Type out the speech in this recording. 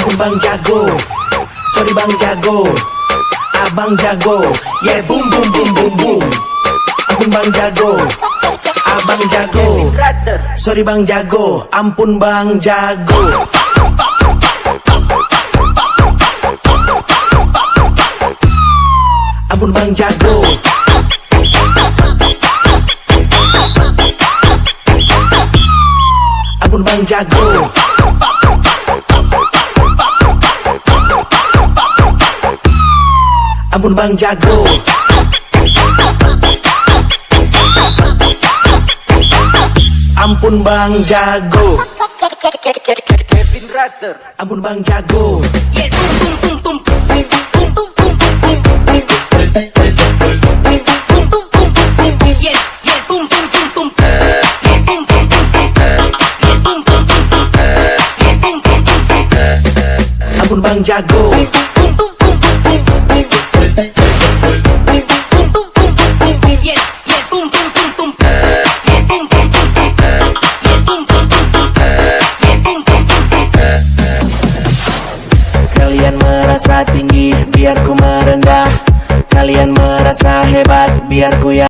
Ampun bang jago, sorry bang jago, abang jago, yeah boom boom boom boom boom. Ampun bang jago, abang jago, sorry bang jago, ampun bang jago. Ampun bang jago, ampun bang jago, ampun bang jago. Ampun bang jago, Kevin Brother. ampun bang jago. Ampun bang jago, kalian merasa tinggi, biar ku merendah. Kalian merasa hebat, biar ku yang